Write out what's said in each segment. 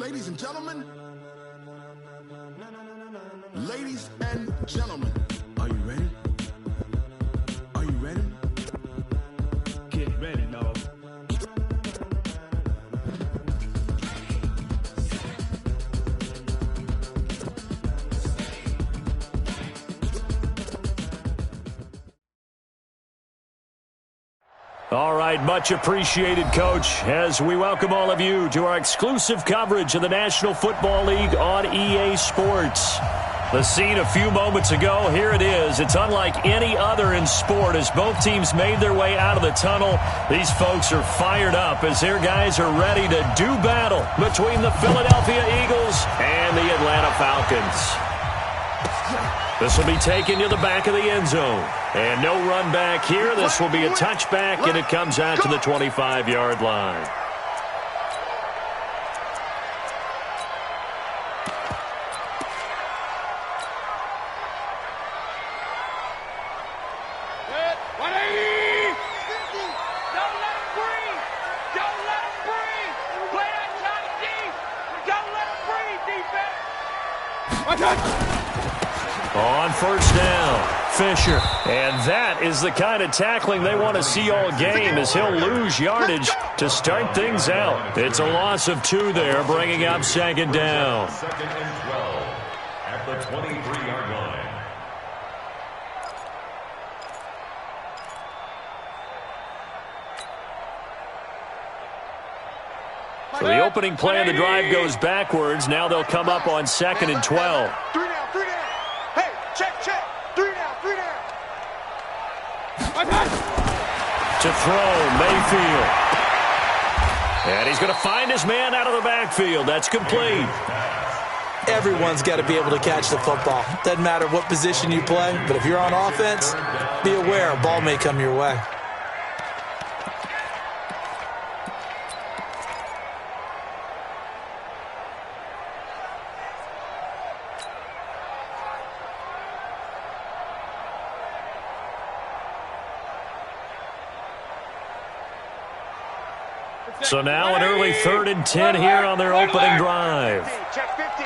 Ladies and gentlemen, are you ready? Are you ready? Get ready, dog. All right, much appreciated, Coach, as we welcome all of you to our exclusive coverage of the National Football League on EA Sports. The scene a few moments ago, here it is. It's unlike any other in sport as both teams made their way out of the tunnel. These folks are fired up as their guys are ready to do battle between the Philadelphia Eagles and the Atlanta Falcons. This will be taken to the back of the end zone. And no run back here. This will be a touchback, and it comes out to the 25-yard line. On first down, Fisher. And that is the kind of tackling they want to see all game as he'll lose yardage to start things out. It's a loss of 2 there, bringing up second down. Second and 12 at the 23-yard line. So the opening play of the drive goes backwards. Now they'll come up on second and 12. 3 down, 3 down. Hey, check. 3 down, 3 down. To throw, Mayfield. And he's going to find his man out of the backfield. That's complete. Everyone's got to be able to catch the football. Doesn't matter what position you play, but if you're on offense, be aware a ball may come your way. So now an early 3rd and 10 here on their opening drive. Check 50.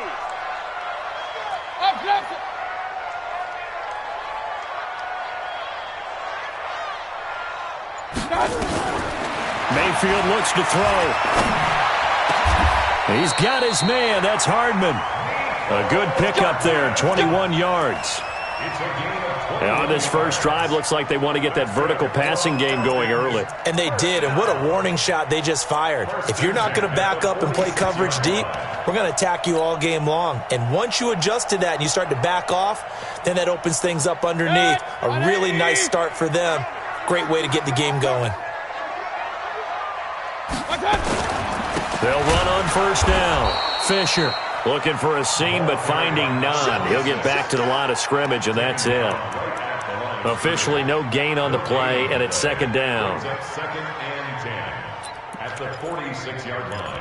Mayfield looks to throw. He's got his man. That's Hardman. A good pickup there, 21 yards. And on this first drive, looks like they want to get that vertical passing game going early. And they did, and what a warning shot they just fired. If you're not going to back up and play coverage deep, we're going to attack you all game long. And once you adjust to that and you start to back off, then that opens things up underneath. A really nice start for them. Great way to get the game going. They'll run on first down. Fisher looking for a seam, but finding none. He'll get back to the line of scrimmage, and that's it. Officially no gain on the play, and it's second down. Second and 10 at the 46-yard line.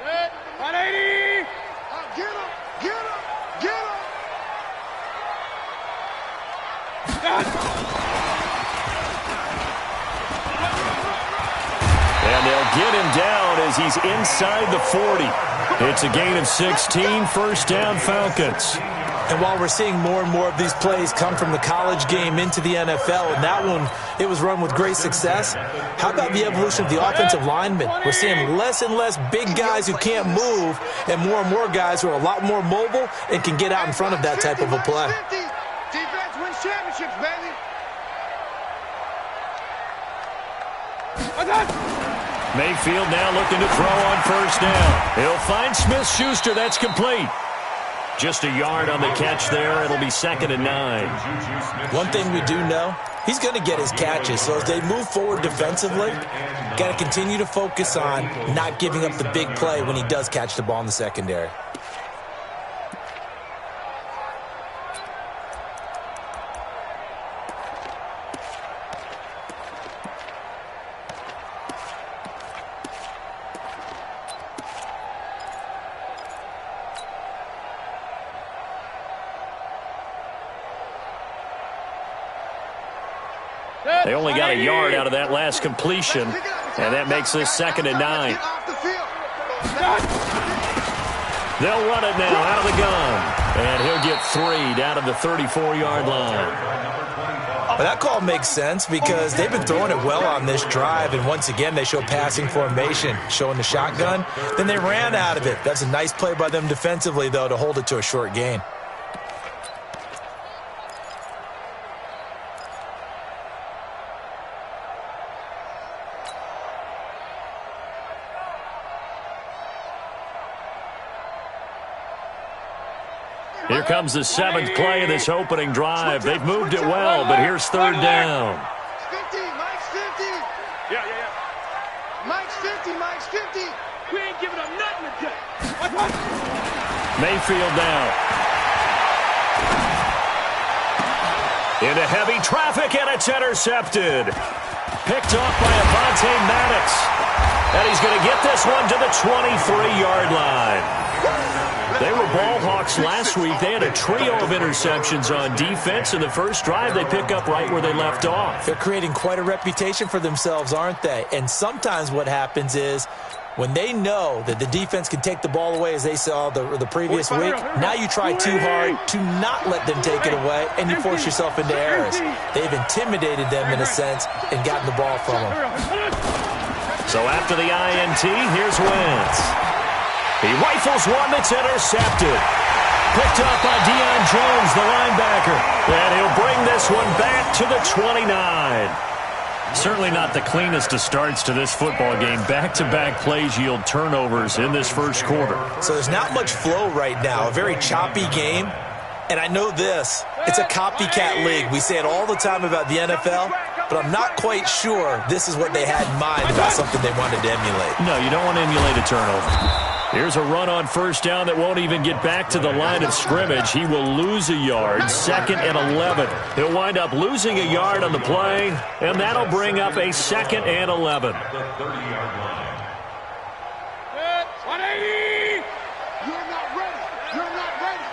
Good. 180. Get him. And they'll get him down as he's inside the 40. It's a gain of 16, first down Falcons. And while we're seeing more and more of these plays come from the college game into the NFL, and that one, it was run with great success, how about the evolution of the offensive linemen? We're seeing less and less big guys who can't move and more guys who are a lot more mobile and can get out in front of that type of a play. Defense wins championships, baby. Mayfield now looking to throw on first down. He'll find Smith-Schuster. That's complete. Just a yard on the catch there. It'll be second and 9. One thing we do know, he's going to get his catches. So as they move forward defensively, got to continue to focus on not giving up the big play when he does catch the ball in the secondary. They only got a yard out of that last completion. And that makes this 2nd and 9. Get off the field. They'll run it now out of the gun. And he'll get 3 down to the 34-yard line. Well, that call makes sense because they've been throwing it well on this drive, and once again they show passing formation, showing the shotgun. Then they ran out of it. That's a nice play by them defensively, though, to hold it to a short gain. Here comes the 7th play of this opening drive. They've moved it well, but here's 3rd down. 50, Mike's 50. Yeah. Mike's 50, Mike's 50. We ain't giving up nothing today. Mayfield now. Into heavy traffic, and it's intercepted. Picked off by Avonte Maddox. And he's going to get this one to the 23-yard line. They were ball hawks last week. They had a trio of interceptions on defense. In the first drive, they pick up right where they left off. They're creating quite a reputation for themselves, aren't they? And sometimes what happens is when they know that the defense can take the ball away, as they saw the previous week, now you try too hard to not let them take it away, and you force yourself into errors. They've intimidated them in a sense and gotten the ball from them. So after the INT, here's Wentz. He rifles one that's intercepted. Picked up by Deion Jones, the linebacker. And he'll bring this one back to the 29. Certainly not the cleanest of starts to this football game. Back-to-back plays yield turnovers in this first quarter. So there's not much flow right now. A very choppy game. And I know this. It's a copycat league. We say it all the time about the NFL, but I'm not quite sure this is what they had in mind about something they wanted to emulate. No, you don't want to emulate a turnover. Here's a run on 1st down that won't even get back to the line of scrimmage. He will lose a yard, 2nd and 11. He'll wind up losing a yard on the play, and that'll bring up a 2nd and 11. The 30-yard line. 180! You're not ready. You're not ready.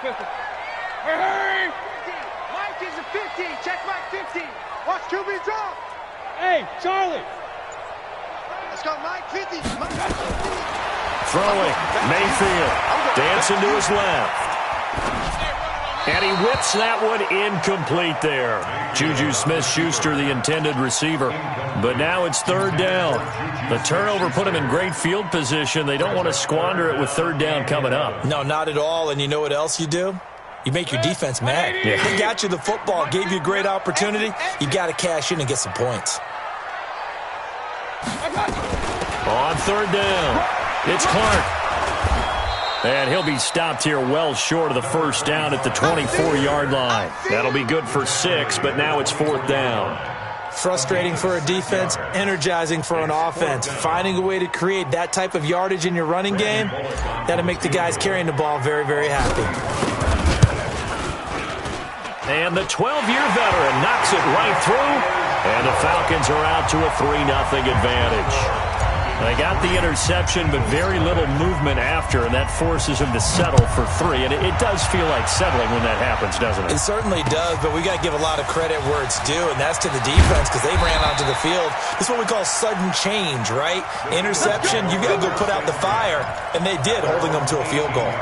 Pistol. Hurry! Mike is a 50. Check Mike 50. Watch QB drop. Hey, Charlie! Let's go, Mike 50. Throwing, Mayfield, dancing to his left. And he whips that one incomplete there. Juju Smith-Schuster, the intended receiver. But now it's 3rd down. The turnover put him in great field position. They don't want to squander it with 3rd down coming up. No, not at all. And you know what else you do? You make your defense mad. Yeah. They got you the football, gave you a great opportunity. You got to cash in and get some points. On 3rd down, it's Clark. And he'll be stopped here well short of the 1st down at the 24-yard line. That'll be good for 6, but now it's 4th down. Frustrating for a defense, energizing for an offense. Finding a way to create that type of yardage in your running game, that'll make the guys carrying the ball very, very happy. And the 12-year veteran knocks it right through. And the Falcons are out to a 3-0 advantage. They got the interception, but very little movement after, and that forces them to settle for 3. And it does feel like settling when that happens, doesn't it? It certainly does, but we got to give a lot of credit where it's due, and that's to the defense because they ran onto the field. This is what we call sudden change, right? Interception, you got to go put out the fire, and they did, holding them to a field goal.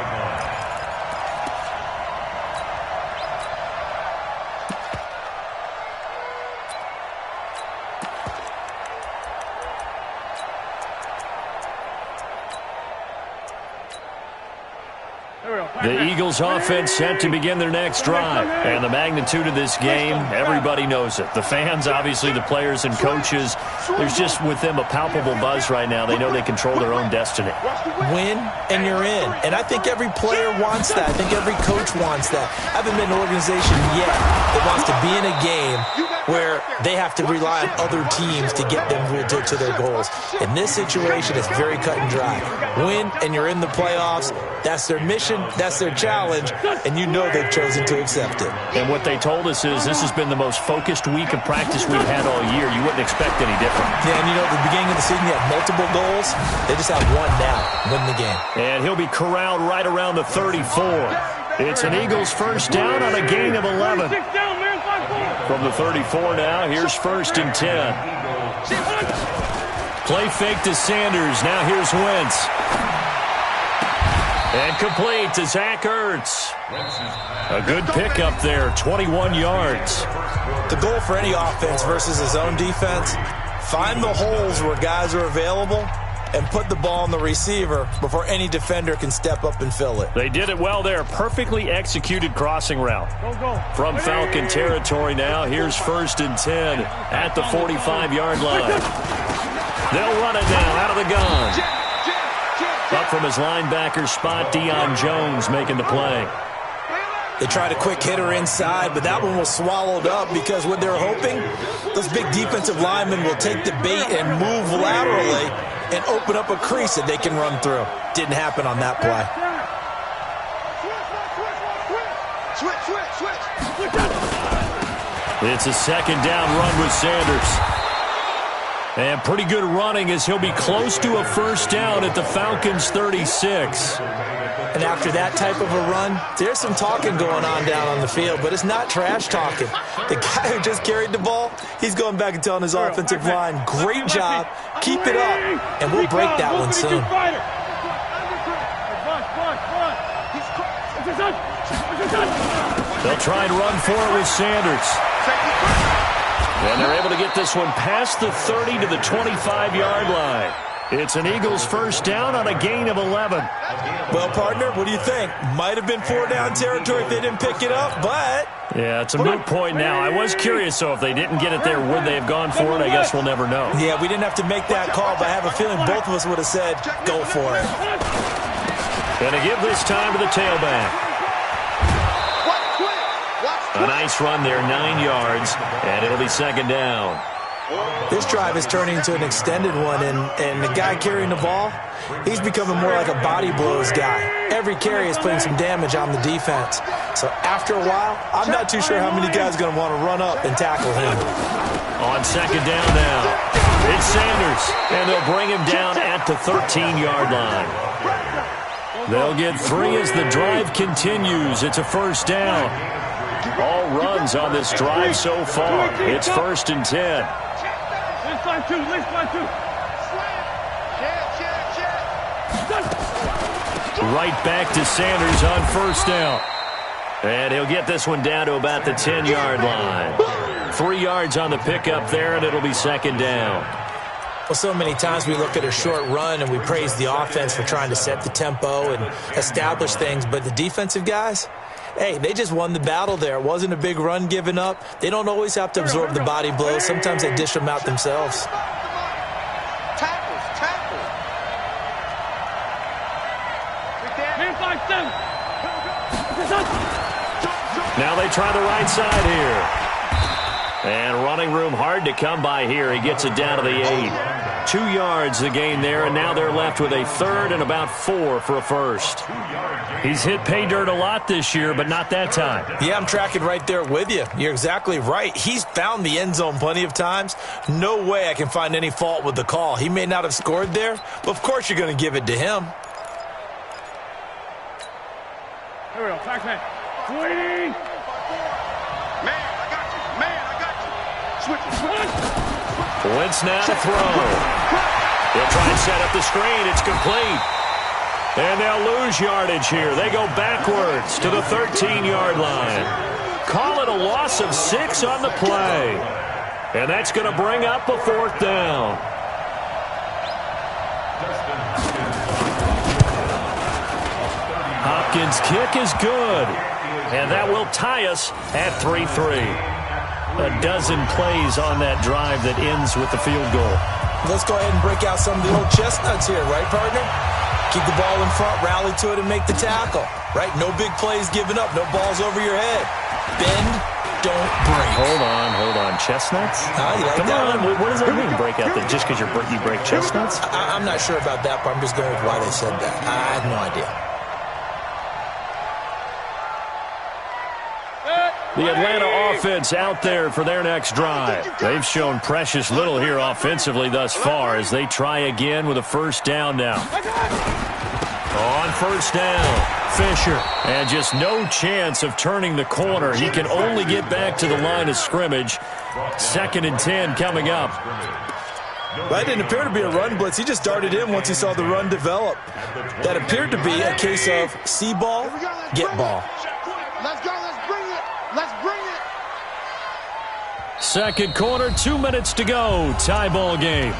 The Eagles offense set to begin their next drive. And the magnitude of this game, everybody knows it. The fans, obviously, the players and coaches, there's just with them a palpable buzz right now. They know they control their own destiny. Win, and you're in. And I think every player wants that. I think every coach wants that. I haven't been in an organization yet that wants to be in a game where they have to rely on other teams to get them to their goals. In this situation, it's very cut and dry. Win, and you're in the playoffs. That's their mission. That's their challenge. And you know they've chosen to accept it. And what they told us is this has been the most focused week of practice we've had all year. You wouldn't expect any different. Yeah, and you know, at the beginning of the season, you had multiple goals. They just have one now. Win the game. And he'll be corralled right around the 34. It's an Eagles first down on a gain of 11. From the 34 now, here's 1st and 10. Play fake to Sanders. Now here's Wentz. And complete to Zach Ertz. A good pickup there, 21 yards. The goal for any offense versus his own defense, find the holes where guys are available and put the ball on the receiver before any defender can step up and fill it. They did it well there. Perfectly executed crossing route. From Falcon territory now, here's 1st and 10 at the 45-yard line. They'll run it now out of the gun. Up from his linebacker spot, Deion Jones making the play. They tried a quick hitter inside, but that one was swallowed up because what they're hoping, those big defensive linemen will take the bait and move laterally and open up a crease that they can run through. Didn't happen on that play. It's a 2nd down run with Sanders. And pretty good running as he'll be close to a 1st down at the Falcons' 36. And after that type of a run, there's some talking going on down on the field, but it's not trash talking. The guy who just carried the ball, he's going back and telling his offensive line, great job, keep it up, and we'll break that one soon. They'll try and run for it with Sanders. And they're able to get this one past the 30 to the 25-yard line. It's an Eagles first down on a gain of 11. Well, partner, what do you think? Might have been 4-down territory if they didn't pick it up, but... Yeah, it's a moot point now. I was curious, so if they didn't get it there, would they have gone for it? I guess we'll never know. Yeah, we didn't have to make that call, but I have a feeling both of us would have said, go for it. Going to give this time to the tailback. A nice run there, 9 yards, and it'll be 2nd down. This drive is turning into an extended one, and the guy carrying the ball, he's becoming more like a body blows guy. Every carry is putting some damage on the defense. So after a while, I'm not too sure how many guys are going to want to run up and tackle him. On 2nd down now, it's Sanders, and they'll bring him down at the 13-yard line. They'll get 3 as the drive continues. It's a 1st down. All runs on this drive so far. It's 1st and 10. Right back to Sanders on 1st down. And he'll get this one down to about the 10-yard line. 3 yards on the pickup there, and it'll be 2nd down. Well, so many times we look at a short run and we praise the offense for trying to set the tempo and establish things, but the defensive guys, hey, they just won the battle there. It wasn't a big run given up. They don't always have to absorb the body blows. Sometimes they dish them out themselves. Now they try the right side here. And running room hard to come by here. He gets it down to the 8. 2 yards the gain there, and now they're left with a 3rd and about 4 for a 1st. He's hit pay dirt a lot this year, but not that time. Yeah, I'm tracking right there with you. You're exactly right. He's found the end zone plenty of times. No way I can find any fault with the call. He may not have scored there, but of course you're going to give it to him. Here we go, backman. Waiting. Wentz now to throw. They'll try and set up the screen. It's complete. And they'll lose yardage here. They go backwards to the 13-yard line. Call it a loss of 6 on the play. And that's going to bring up a 4th down. Hopkins' kick is good. And that will tie us at 3-3. A dozen plays on that drive that ends with the field goal. Let's go ahead and break out some of the old chestnuts here, right, partner? Keep the ball in front, rally to it, and make the tackle, right? No big plays given up, no balls over your head. Bend, don't break. Hold on. Chestnuts? You like Come that on, one? what does that mean, break out that just because you break chestnuts? I'm not sure about that, but I'm just going with why they said that. I have no idea. The Atlanta offense out there for their next drive. They've shown precious little here offensively thus far as they try again with a 1st down now. On 1st down, Fisher. And just no chance of turning the corner. He can only get back to the line of scrimmage. 2nd and 10 coming up. That didn't appear to be a run blitz. He just darted in once he saw the run develop. That appeared to be a case of see ball, get ball. Let's go. Let's bring it. Let's bring it. Second quarter, 2 minutes to go. Tie ball game.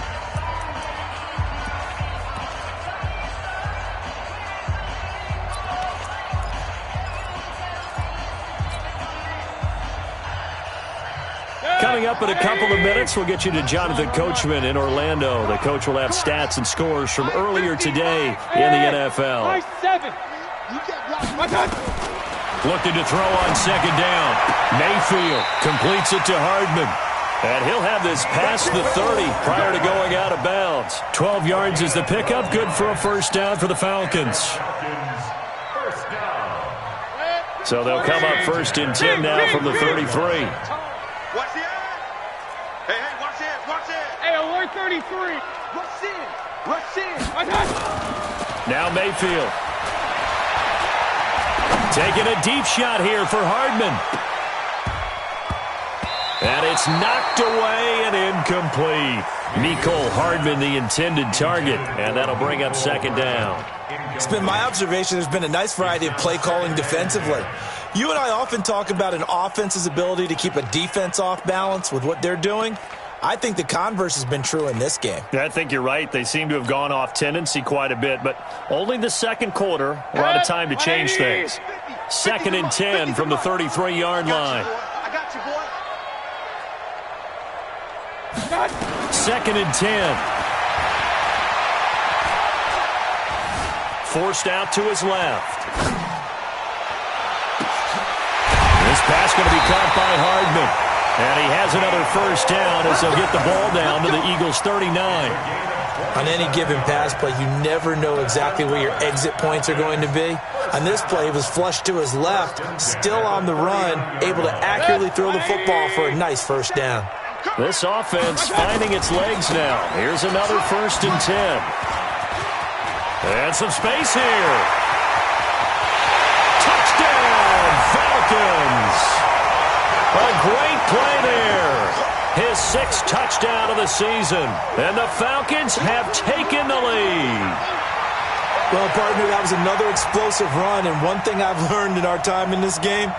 Coming up in a couple of minutes, we'll get you to Jonathan Coachman in Orlando. The coach will have stats and scores from earlier today in the NFL. Looking to throw on 2nd down. Mayfield completes it to Hardman. And he'll have this past the 30 prior to going out of bounds. 12 yards is the pickup. Good for a first down for the Falcons. So they'll come up 1st and 10 now from the 33. Watch it. Hey, watch it. Watch it. Hey, alert 33. Rush in. Rush in. Now Mayfield. Taking a deep shot here for Hardman. And it's knocked away and incomplete. Mecole Hardman, the intended target. And that'll bring up 2nd down. It's been my observation there's been a nice variety of play calling defensively. You and I often talk about an offense's ability to keep a defense off balance with what they're doing. I think the converse has been true in this game. I think you're right. They seem to have gone off tendency quite a bit, but only the second quarter. We're out of time to change things. 2nd and 10 from the 33-yard line. I got you, boy. 2nd and 10. Forced out to his left. This pass going to be caught by Hardman. And he has another first down as they'll get the ball down to the Eagles' 39. On any given pass play, you never know exactly where your exit points are going to be. On this play, he was flushed to his left, still on the run, able to accurately throw the football for a nice first down. This offense finding its legs now. Here's another 1st and 10. And some space here. Touchdown, Falcons. A great play there. His 6th touchdown of the season. And the Falcons have taken the lead. Well, partner, that was another explosive run. And one thing I've learned in our time in this game,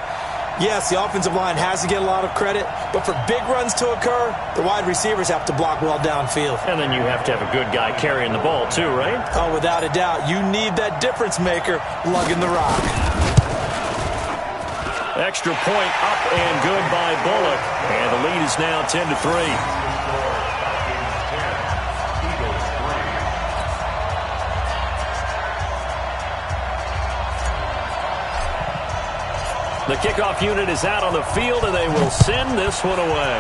yes, the offensive line has to get a lot of credit, but for big runs to occur, the wide receivers have to block well downfield. And then you have to have a good guy carrying the ball too, right? Oh, without a doubt. You need that difference maker lugging the rock. Extra point up and good by Bullock. And the lead is now 10-3. The kickoff unit is out on the field, and they will send this one away.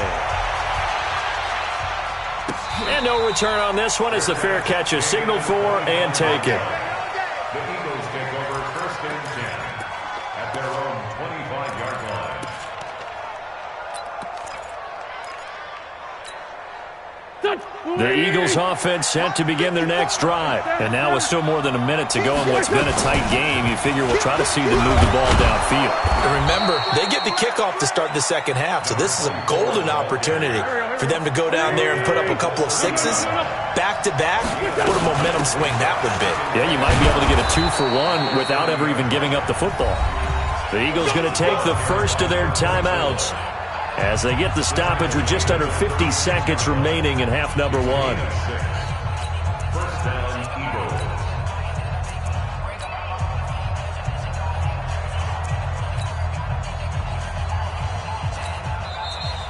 And no return on this one as the fair catch is signaled for and taken. The Eagles take over 1st and 10 at their own 25-yard line. The Eagles offense set to begin their next drive. And now with still more than a minute to go in what's been a tight game, you figure we'll try to see them move the ball downfield. And remember, they get the kickoff to start the second half, so this is a golden opportunity for them to go down there and put up a couple of 6s back-to-back. What a momentum swing that would be. Yeah, you might be able to get a 2-for-1 without ever even giving up the football. The Eagles going to take the first of their timeouts as they get the stoppage with just under 50 seconds remaining in half number 1. First down, Eagles.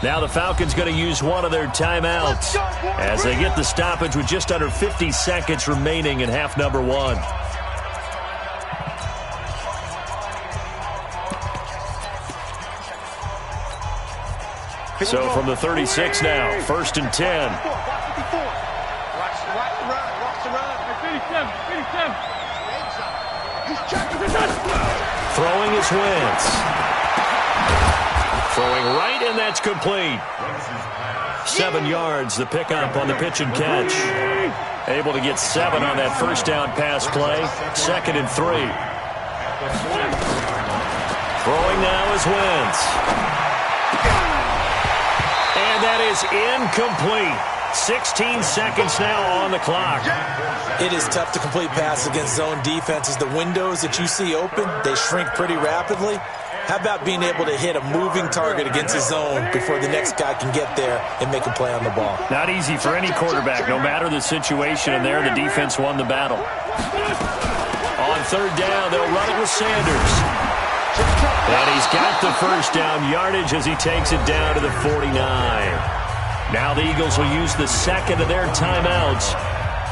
Now the Falcons going to use one of their timeouts as they get the stoppage with just under 50 seconds remaining in half number 1. So from the 36 now, 1st and 10. Watch the run. Watch the run. 57. Throwing his Wentz. Throwing right, and that's complete. 7 yards, the pickup on the pitch and catch. Able to get 7 on that first down pass play. 2nd and 3. Throwing now is Wentz. And that is incomplete. 16 seconds now on the clock. It is tough to complete passes against zone defenses. The windows that you see open, they shrink pretty rapidly. How about being able to hit a moving target against a zone before the next guy can get there and make a play on the ball? Not easy for any quarterback, no matter the situation, and there the defense won the battle. On third down, they'll run it with Sanders. And he's got the first down yardage as he takes it down to the 49. Now the Eagles will use the second of their timeouts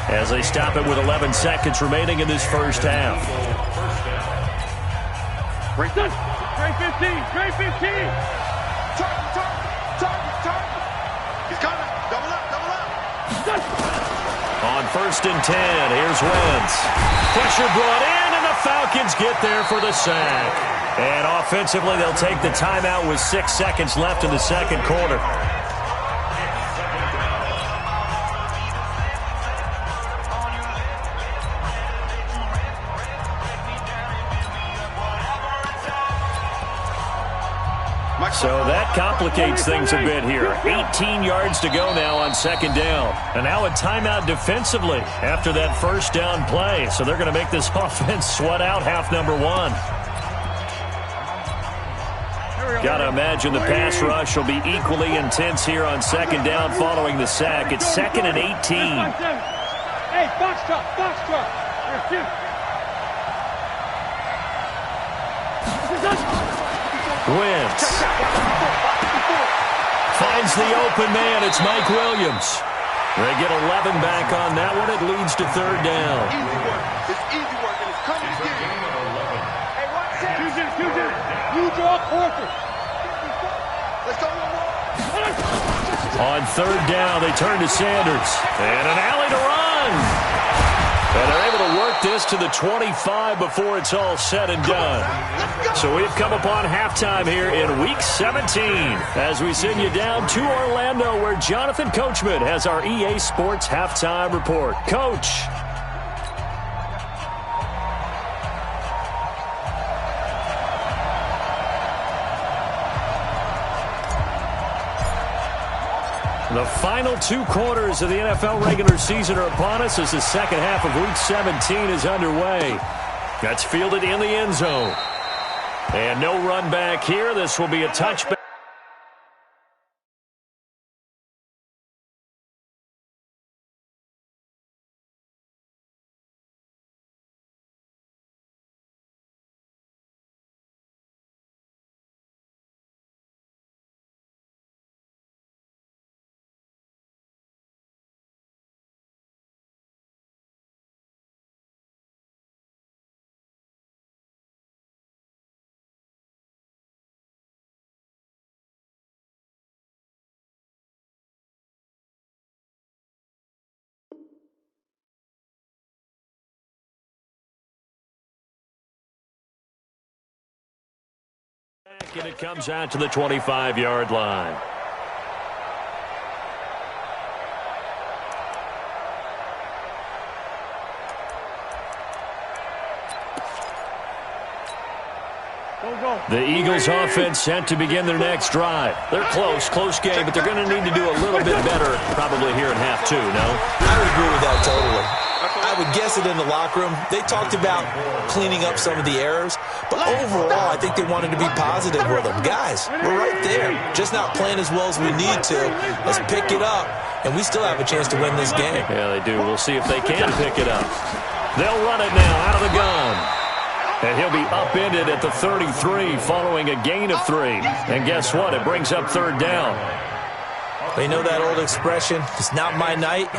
as they stop it with 11 seconds remaining in this first half. Straight 15, straight 15. Target. He's coming. Double up. On first and 10, here's Wentz. Pressure brought in, and the Falcons get there for the sack. And offensively, they'll take the timeout with 6 seconds left in the second quarter. So that complicates things a bit here. 18 yards to go now on second down. And now a timeout defensively after that first down play. So they're going to make this offense sweat out half number one. Got to imagine the pass rush will be equally intense here on second down following the sack. It's 2nd and 18. Hey, box truck. Wentz finds the open man. It's Mike Williams. They get 11 back on that one. It leads to third down. It's easy work, and it's coming to get you. Hey, watch that. You draw quarter. Let's go one more. On third down, they turn to Sanders. And an alley to run. And they're able to work this to the 25 before it's all said and done. So we've come upon halftime here in Week 17 as we send you down to Orlando where Jonathan Coachman has our EA Sports Halftime Report. Coach. The final 2 quarters of the NFL regular season are upon us as the second half of Week 17 is underway. That's fielded in the end zone. And no run back here. This will be a touchback. And it comes out to the 25-yard line. The Eagles offense set to begin their next drive. They're close game, but they're going to need to do a little bit better probably here in half 2, no? I would agree with that totally. I would guess it in the locker room. They talked about cleaning up some of the errors, but overall, I think they wanted to be positive with them. Guys, we're right there, just not playing as well as we need to. Let's pick it up, and we still have a chance to win this game. Yeah, they do. We'll see if they can pick it up. They'll run it now out of the gun. And he'll be upended at the 33 following a gain of 3. And guess what? It brings up third down. They know that old expression, it's not my night.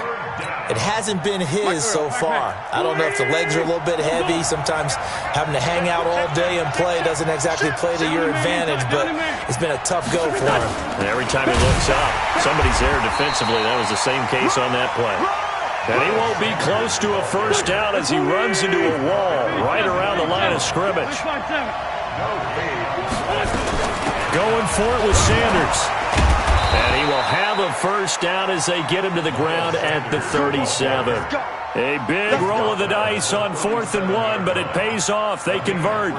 It hasn't been his so far. I don't know if the legs are a little bit heavy. Sometimes having to hang out all day and play doesn't exactly play to your advantage, but it's been a tough go for him. And every time he looks up, somebody's there defensively. That was the same case on that play. And he won't be close to a first down as he runs into a wall right around the line of scrimmage. Going for it with Sanders. And he will have a first down as they get him to the ground at the 37. A big roll of the dice on 4th and 1, but it pays off. They convert.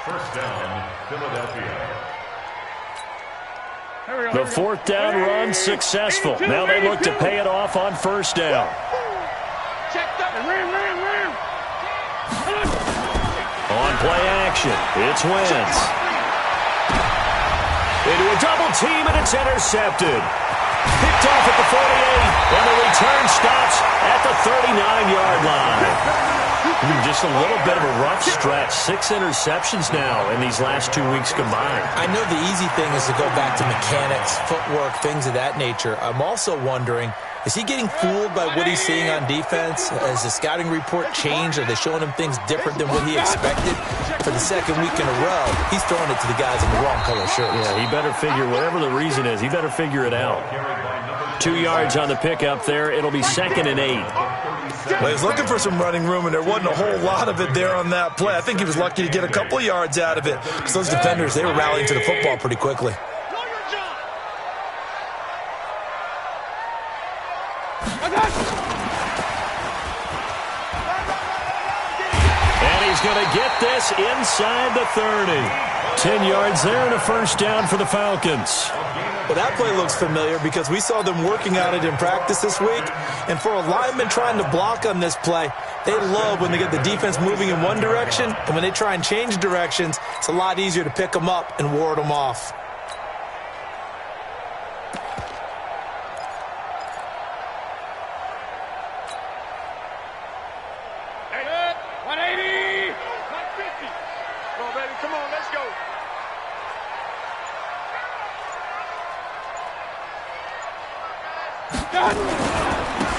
First down, Philadelphia. The 4th down run successful. Now they look to pay it off on first down. On play action, it's Wentz. Into a double team, and it's intercepted. Picked off at the 48, and the return stops at the 39-yard line. Just a little bit of a rough stretch. 6 interceptions now in these last 2 weeks combined. I know the easy thing is to go back to mechanics, footwork, things of that nature. I'm also wondering, is he getting fooled by what he's seeing on defense? Has the scouting report changed? Are they showing him things different than what he expected? For the second week in a row, he's throwing it to the guys in the wrong color shirts. Yeah, he better figure, whatever the reason is, he better figure it out. 2 yards on the pickup there. It'll be 2nd and 8. Well, he was looking for some running room, and there wasn't a whole lot of it there on that play. I think he was lucky to get a couple of yards out of it, because those defenders, they were rallying to the football pretty quickly. And he's going to get this inside the 30. 10 yards there and a first down for the Falcons. Well, that play looks familiar because we saw them working on it in practice this week. And for a lineman trying to block on this play, they love when they get the defense moving in one direction. And when they try and change directions, it's a lot easier to pick them up and ward them off.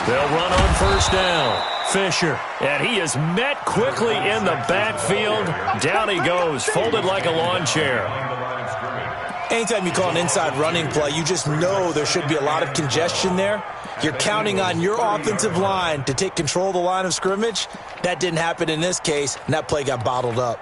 They'll run on first down. Fisher, and he is met quickly in the backfield. Down he goes, folded like a lawn chair. Anytime you call an inside running play, you just know there should be a lot of congestion there. You're counting on your offensive line to take control of the line of scrimmage. That didn't happen in this case, and that play got bottled up.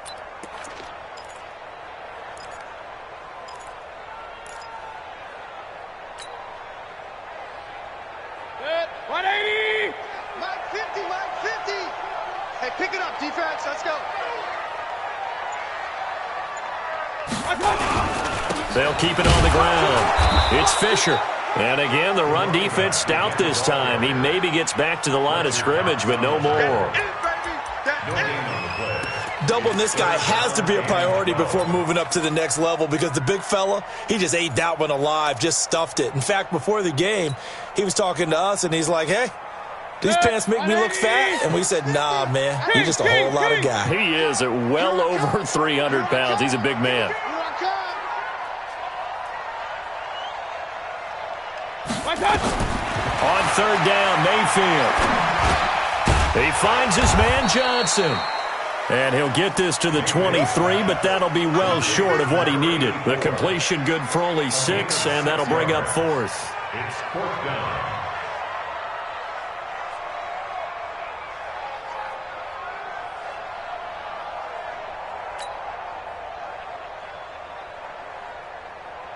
They'll keep it on the ground. It's Fisher. And again, the run defense stout this time. He maybe gets back to the line of scrimmage, but no more. Doubling this guy has to be a priority before moving up to the next level because the big fella, he just ate that one alive, just stuffed it. In fact, before the game, he was talking to us, and he's like, hey, these pants make me look fat? And we said, nah, man, you're just a whole lot of guy. He is at well over 300 pounds. He's a big man. On third down, Mayfield. He finds his man Johnson. And he'll get this to the 23, but that'll be well short of what he needed. The completion good for only 6, and that'll bring up 4th. It's 4th down.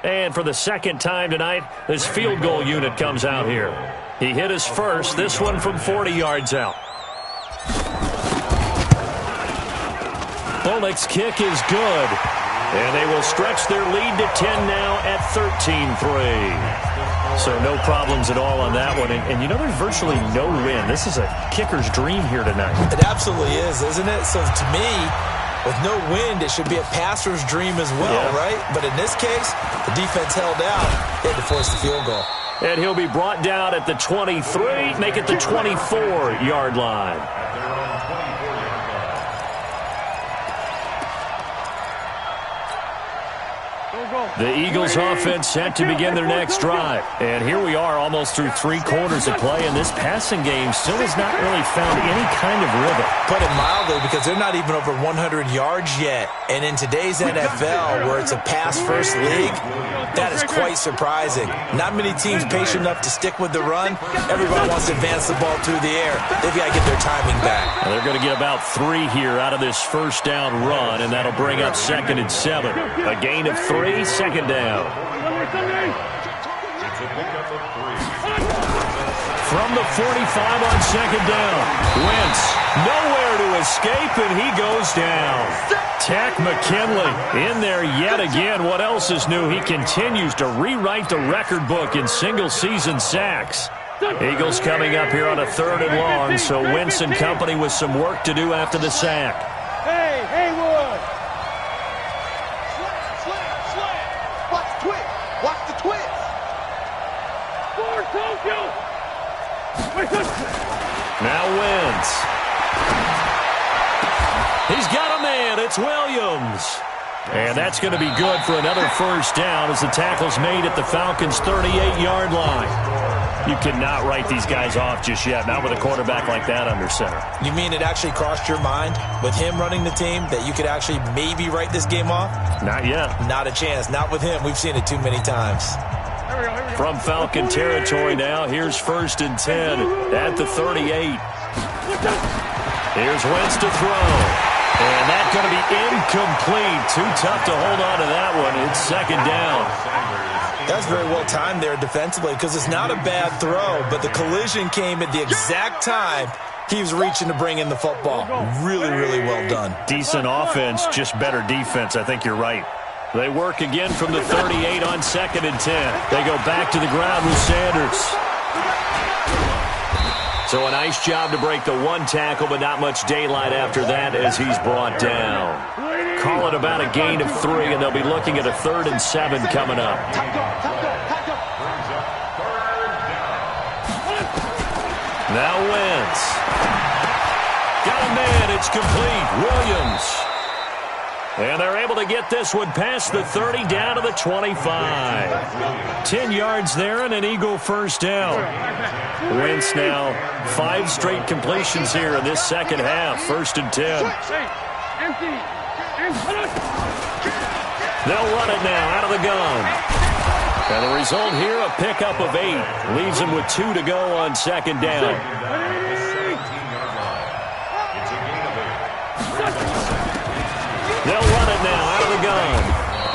And for the second time tonight, this field goal unit comes out here. He hit his first, this one from 40 yards out. Bolnick's kick is good. And they will stretch their lead to 10 now at 13-3. So no problems at all on that one. And you know, there's virtually no wind. This is a kicker's dream here tonight. It absolutely is, isn't it? So to me, with no wind, it should be a passer's dream as well, right? But in this case, the defense held out. They had to force the field goal. And he'll be brought down at the 23, make it the 24-yard line. The Eagles offense set to begin their next drive. And here we are almost through 3 quarters of play, and this passing game still has not really found any kind of rhythm. Put it mildly, because they're not even over 100 yards yet. And in today's NFL, where it's a pass-first league, that is quite surprising. Not many teams patient enough to stick with the run. Everybody wants to advance the ball through the air. They've got to get their timing back. Well, they're going to get about 3 here out of this first down run, and that'll bring up 2nd and 7. A gain of 3 3, second down. It's a pickup of 3. From the 45 on second down. Wentz nowhere to escape, and he goes down. Tack McKinley in there yet again. What else is new? He continues to rewrite the record book in single-season sacks. Eagles coming up here on a 3rd and long, so Wentz and company with some work to do after the sack. Hey, Haywood! Slant! Watch the twist! Watch the twist! Forward, Tokyo! Now Wentz. He's got a man. It's Williams. And that's going to be good for another first down as the tackle's made at the Falcons' 38-yard line. You cannot write these guys off just yet, not with a quarterback like that under center. You mean it actually crossed your mind with him running the team that you could actually maybe write this game off? Not yet. Not a chance. Not with him. We've seen it too many times. From Falcon territory now, here's 1st and 10 at the 38. Here's Wentz to throw. And that's going to be incomplete. Too tough to hold on to that one. It's second down. That's very well timed there defensively because it's not a bad throw, but the collision came at the exact time he was reaching to bring in the football. Really, really well done. Decent offense, just better defense. I think you're right. They work again from the 38 on 2nd and 10. They go back to the ground with Sanders. So a nice job to break the one tackle, but not much daylight after that as he's brought down. Call it about a gain of 3, and they'll be looking at a 3rd and 7 coming up. Now Wentz. Got a man. It's complete. Williams. And they're able to get this one past the 30 down to the 25. 10 yards there and an Eagle first down. Wentz now 5 straight completions here in this second half. 1st and 10. They'll run it now out of the gun. And the result here, a pickup of 8. Leaves them with 2 to go on second down. They'll run it now out of the gun.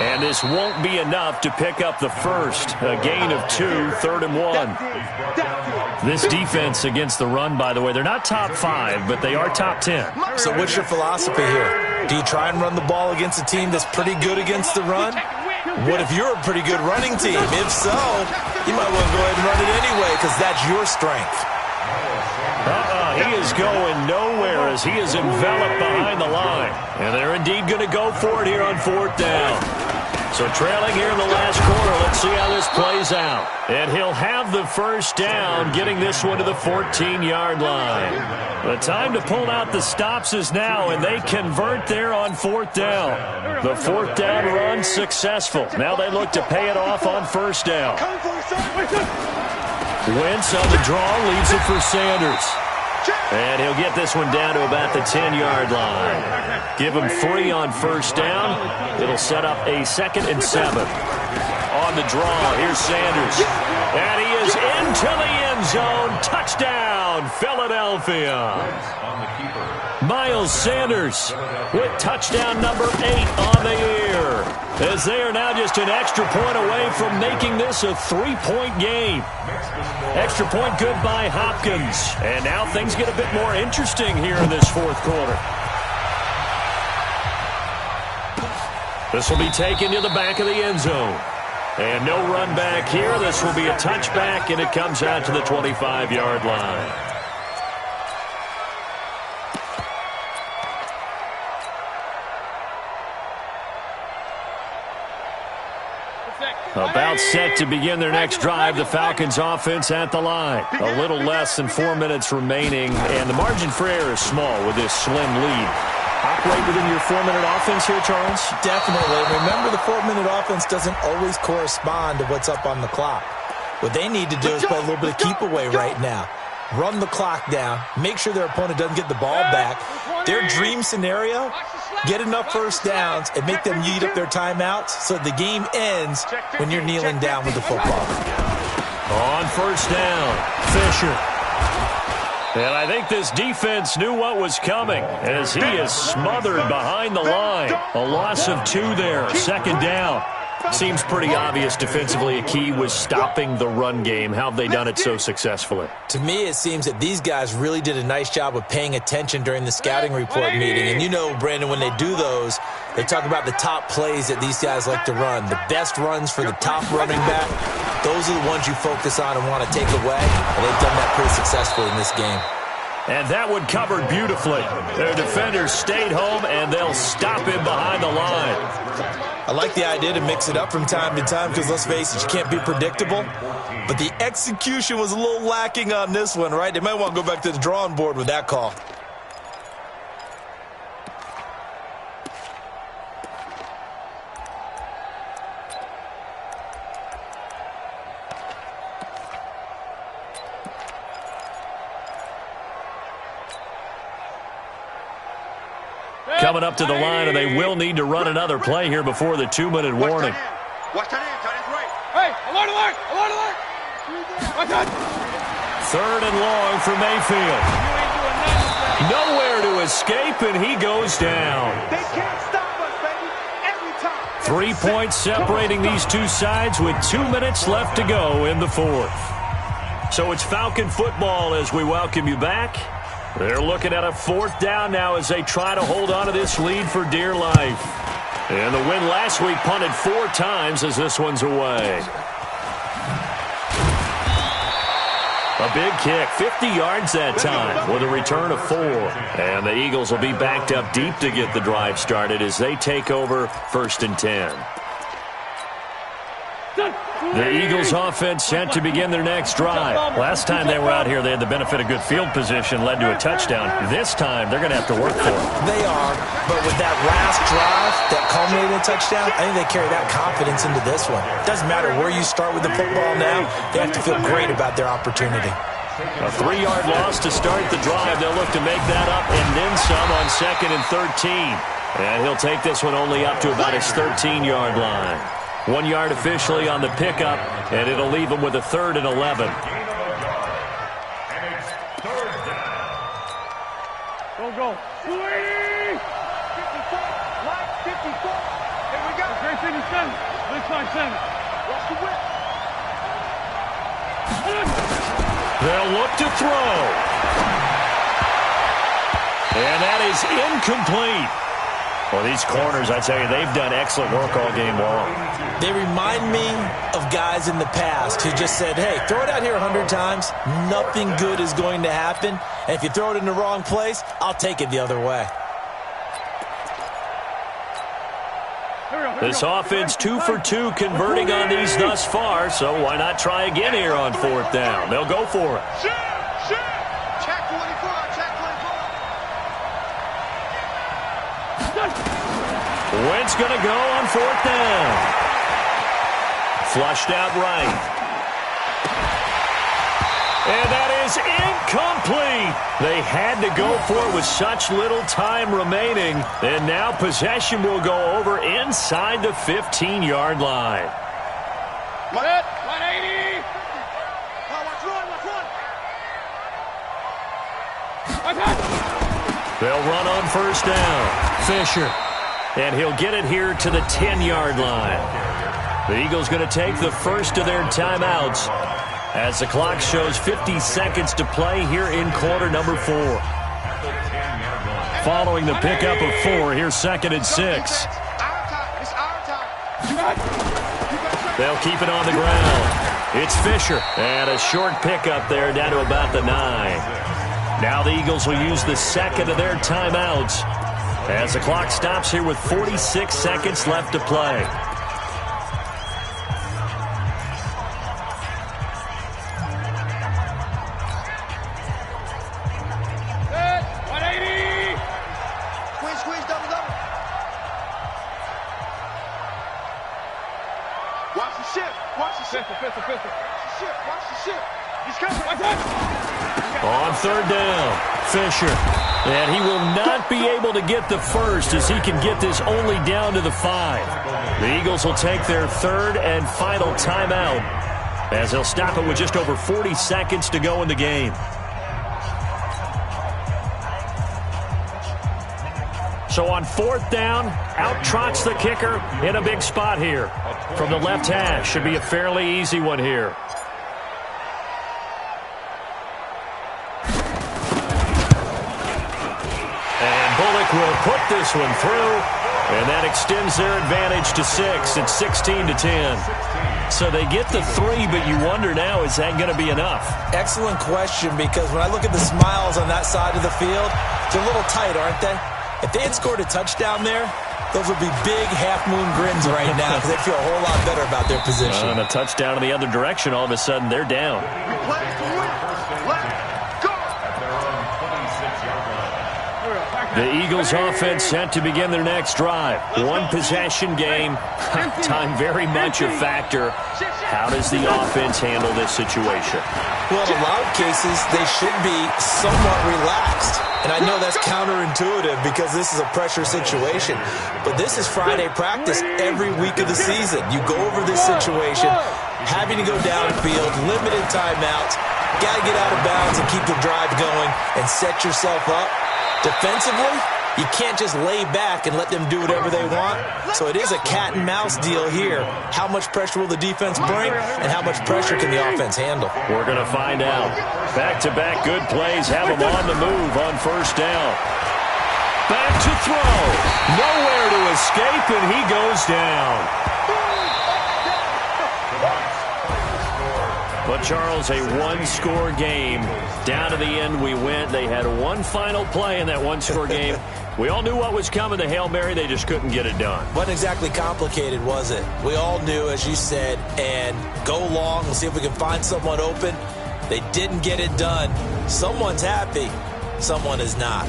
And this won't be enough to pick up the first. A gain of 2, 3rd and 1. This defense against the run, by the way, they're not top 5, but they are top 10. So what's your philosophy here? Do you try and run the ball against a team that's pretty good against the run? What if you're a pretty good running team? If so, you might want to go ahead and run it anyway because that's your strength. He is going nowhere as he is enveloped behind the line. And they're indeed going to go for it here on 4th down. So trailing here in the last quarter, let's see how this plays out. And he'll have the first down, getting this one to the 14-yard line. The time to pull out the stops is now, and they convert there on 4th down. The 4th down run successful. Now they look to pay it off on 1st down. Wentz on the draw, leaves it for Sanders. And he'll get this one down to about the 10-yard line. Give him 3 on 1st down. It'll set up a 2nd and 7. On the draw, here's Sanders. And he is into the end zone. Touchdown, Philadelphia. Miles Sanders with touchdown number 8 on the year. As they are now just an extra point away from making this a 3-point game. Extra point good by Hopkins. And now things get a bit more interesting here in this 4th quarter. This will be taken to the back of the end zone. And no run back here. This will be a touchback, and it comes out to the 25-yard line. About set to begin their next drive, the Falcons offense at the line. A little less than 4 minutes remaining, and the margin for error is small with this slim lead. Operate within your 4-minute offense here, Charles? Definitely. Remember, the 4-minute offense doesn't always correspond to what's up on the clock. What they need to do is play a little bit of keep away right now. Run the clock down. Make sure their opponent doesn't get the ball back. Their dream scenario, get enough first downs and make them eat up their timeouts so the game ends when you're kneeling down with the football. On 1st down, Fisher. And I think this defense knew what was coming as he is smothered behind the line. A loss of 2 there, 2nd down. Seems pretty obvious defensively a key was stopping the run game. How have they done it so successfully? To me, it seems that these guys really did a nice job of paying attention during the scouting report meeting. And you know, Brandon, when they do those, they talk about the top plays that these guys like to run. The best runs for the top running back, those are the ones you focus on and want to take away. And they've done that pretty successfully in this game. And that one covered beautifully. Their defenders stayed home, and they'll stop him behind the line. I like the idea to mix it up from time to time because, let's face it, you can't be predictable. But the execution was a little lacking on this one, right? They might want to go back to the drawing board with that call. Coming up to the line, and they will need to run another play here before the 2-minute warning. Watch that end. Tight end's right. Hey, alert, alert, alert, alert. Watch out. 3rd and long for Mayfield. Nowhere to escape, and he goes down. They can't stop us, baby. Every time. 3 points separating these two sides with 2 minutes left to go in the 4th. So it's Falcon football as we welcome you back. They're looking at a 4th down now as they try to hold on to this lead for dear life. And the win last week punted 4 times as this one's away. A big kick, 50 yards that time with a return of 4. And the Eagles will be backed up deep to get the drive started as they take over 1st and 10. The Eagles offense set to begin their next drive. Last time they were out here, they had the benefit of good field position, led to a touchdown. This time, they're going to have to work for it. They are, but with that last drive that culminated in a touchdown, I think they carry that confidence into this one. It doesn't matter where you start with the football now. They have to feel great about their opportunity. A 3-yard loss to start the drive. They'll look to make that up and then some on 2nd and 13. And he'll take this one only up to about his 13-yard line. 1 yard officially on the pickup, and it'll leave him with a 3rd and 11. Go. 54. Line 54. Here we go. Great thing is center. Left side center. Watch the whip. They'll look to throw. And that is incomplete. Well, these corners, I tell you, they've done excellent work all game long. They remind me of guys in the past who just said, hey, throw it out here 100 times. Nothing good is going to happen. And if you throw it in the wrong place, I'll take it the other way. This offense 2 for 2 converting on these thus far, so why not try again here on 4th down? They'll go for it. Check 24. Check 24. Wentz going to go on 4th down. Flushed out right. And that is incomplete. They had to go for it with such little time remaining. And now possession will go over inside the 15-yard line. 180. They'll run on 1st down. Fisher. And he'll get it here to the 10-yard line. The Eagles going to take the first of their timeouts as the clock shows 50 seconds to play here in quarter number 4. Following the pickup of 4, here's 2nd and 6. They'll keep it on the ground. It's Fisher. And a short pickup there down to about the 9. Now the Eagles will use the 2nd of their timeouts as the clock stops here with 46 seconds left to play. Squeeze, double. Watch the ship. Pistol. Watch the ship. He's coming. On 3rd down, Fisher. And he will not be able to get the first as he can get this only down to the 5. The Eagles will take their 3rd and final timeout as they'll stop it with just over 40 seconds to go in the game. So on 4th down, out trots the kicker in a big spot here. From the left hash, should be a fairly easy one here. And Bullock will put this one through, and that extends their advantage to 6. It's 16-10. So they get the 3, but you wonder now, is that going to be enough? Excellent question, because when I look at the smiles on that side of the field, they're a little tight, aren't they? If they had scored a touchdown there, those would be big half-moon grins right now because they feel a whole lot better about their position. And a touchdown in the other direction, all of a sudden they're down. The Eagles offense set to begin their next drive. One possession game. Time very much a factor. How does the offense handle this situation? Well, in a lot of cases, they should be somewhat relaxed. And I know that's counterintuitive because this is a pressure situation. But this is Friday practice every week of the season. You go over this situation, having to go downfield, limited timeouts, got to get out of bounds and keep the drive going and set yourself up. Defensively, you can't just lay back and let them do whatever they want. So it is a cat and mouse deal here. How much pressure will the defense bring, and how much pressure can the offense handle? We're going to find out. Back-to-back good plays have them on the move on 1st down. Back to throw. Nowhere to escape, and he goes down. But, Charles, a one-score game. Down to the end we went. They had one final play in that one-score game. We all knew what was coming, the Hail Mary. They just couldn't get it done. Wasn't exactly complicated, was it? We all knew, as you said, and go long and see if we can find someone open. They didn't get it done. Someone's happy. Someone is not.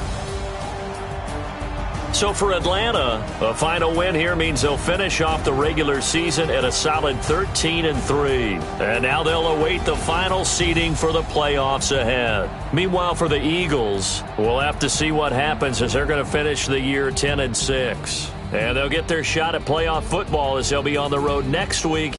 So for Atlanta, a final win here means they'll finish off the regular season at a solid 13-3. And now they'll await the final seeding for the playoffs ahead. Meanwhile, for the Eagles, we'll have to see what happens as they're going to finish the year 10-6. And they'll get their shot at playoff football as they'll be on the road next week